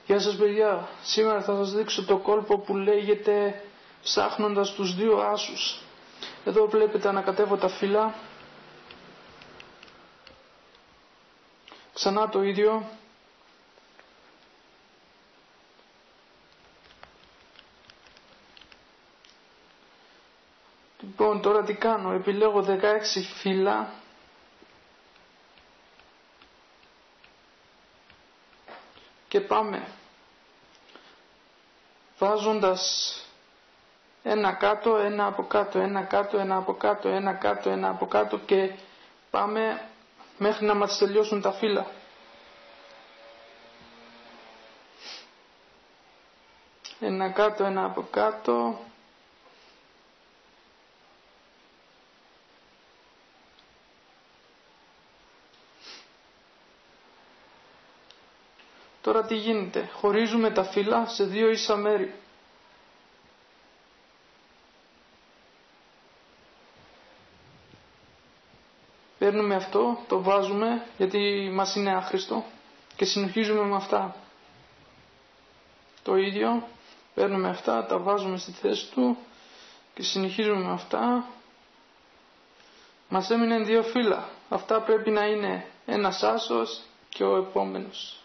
Γεια σας παιδιά, σήμερα θα σας δείξω το κόλπο που λέγεται ψάχνοντας τους δύο άσους. Εδώ βλέπετε ανακατεύω τα φύλλα, ξανά το ίδιο. Λοιπόν, τώρα τι κάνω, επιλέγω 16 φύλλα και πάμε βάζοντας ένα κάτω, ένα από κάτω, ένα κάτω, ένα από κάτω, ένα κάτω, ένα από κάτω και πάμε μέχρι να μας τελειώσουν τα φύλλα. Ένα κάτω, ένα από κάτω. Τώρα τι γίνεται, χωρίζουμε τα φύλλα σε δύο ίσα μέρη. Παίρνουμε αυτό, το βάζουμε γιατί μας είναι άχρηστο και συνεχίζουμε με αυτά. Το ίδιο, παίρνουμε αυτά, τα βάζουμε στη θέση του και συνεχίζουμε με αυτά. Μας έμειναν δύο φύλλα. Αυτά πρέπει να είναι ένας άσος και ο επόμενος.